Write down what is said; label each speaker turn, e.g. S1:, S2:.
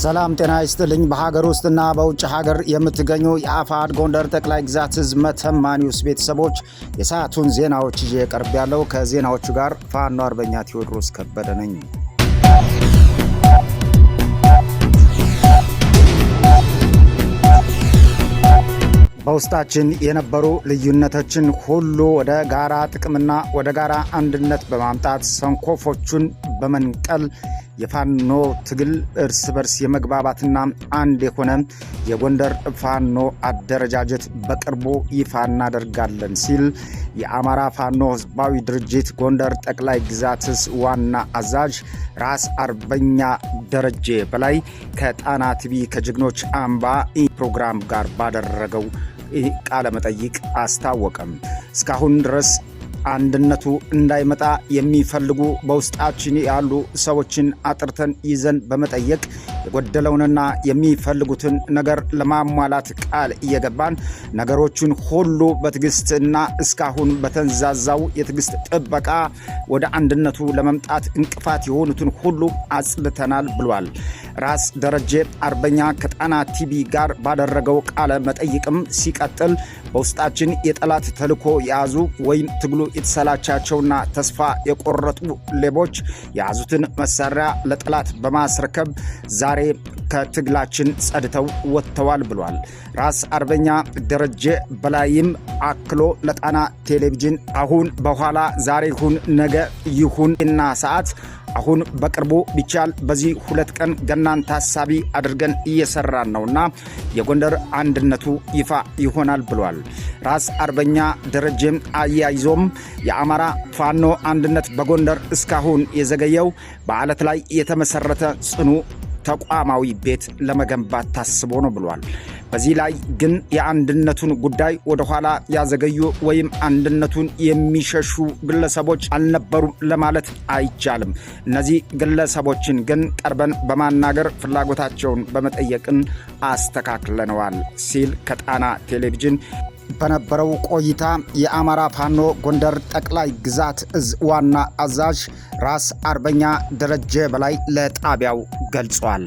S1: ሰላም ጤና ይስጥልኝ። በሀገር ውስጥና በውጭ ሀገር የምትገኙ የአፋሕድ ጎንደር ጠቅላይ ግዛት ዕዝ መተማ ኒውስ ቤተሰቦች የሰዓቱን ዜናዎች ይዤ ቀርብ ያለው ከዜናዎቹ ጋር ፋኖ አርበኛ ቴዎድሮስ ከበደ ነኝ። በውስጣችን የነበሩ ልዩነቶችን ሁሉ ወደ ጋራ ጥቅምና ወደ ጋራ አንድነት በማምጣት ሰንኮፎቹን በመንቀል የፋኖ ትግል እርስ በርስ የመግባባትና አንድ የሆነ የጎንደር ፋኖ አደረጃጀት በቅርቡ ይፋ እናደርጋለን ሲል የአማራ ፋኖ ህዝባዊ ድርጅት ጎንደር ጠቅላይ ግዛት ዕዝ ዋና አዛዥ ራስ አርበኛ ደረጀ በላይ ከጣና ቲቪ ከጀግኖች አምባ ፕሮግራም ጋር ባደረገው ቃለ መጠይቅ አስታወቀም። እስካሁን ድረስ አንድነቱ እንዳይመጣ የሚፈልጉ በውስጣችን ያሉ ሰዎችን አጥርተን ይዘን በመጠየቅ የጎደለውንና የሚፈልጉትን ነገር ለማሟላት ቃል እየገባን ነገሮችን ሁሉ በትዕግስትና እስካሁን በተንዛዛው የትዕግስት ጥበቃ ወደ አንድነቱ ለመምጣት እንቅፋት የሆኑትን ሁሉ አጽድተናል ብሏል። ራስ ደረጀ አርበኛ ከጣና ቲቪ ጋር ባደረገው ቃለ መጠይቅም ሲቀጥል በውስጣችን የጠላት ተልዕኮ የያዙ ወይም ትግሉ የተሰላቻቸውና ተስፋ የቆረጡ ሌቦች የያዙትን መሳሪያ ለጠላት በማስረከብ ዛሬ ከትግላችን ጸድተው ወጥተዋል ብሏል። ራስ አርበኛ ደረጀ በላይም አክሎ ለጣና ቴሌቪዥን አሁን በኋላ ዛሬ ይሁን ነገ ይሁን እና ሰዓት አሁን በቅርቡ ቢቻል በዚህ 2 ቀን ገናን ታሳቢ አድርገን እየሰራን ነውና የጎንደር አንድነቱ ይፋ ይሆናል ብሏል። ራስ አርበኛ ደረጀም አያይዞም የአማራ ፋኖ አንድነት በጎንደር እስካሁን የዘገየው በአለት ላይ የተመሰረተ ጽኑ ተቋማዊ ቤት ለመገንባት ታስቦ ነው ብሏል። በዚህ ላይ ግን የአንድነቱን ጉዳይ ወደ ኋላ ያዘገዩ ወይም አንድነቱን የሚሸሹ ግለሰቦች አልነበሩም ለማለት አይቻልም። እነዚህ ግለሰቦችን ግን ቀርበን በማናገር ፍላጎታቸውን በመጠየቅን አስተካክለነዋል ሲል ከጣና ቴሌቪዥን በነበረው ቆይታ የአማራ ፋኖ ጎንደር ጠቅላይ ግዛት ዕዝ ዋና አዛዥ ራስ አርበኛ ደረጀ በላይ ለጣቢያው ገልጿል።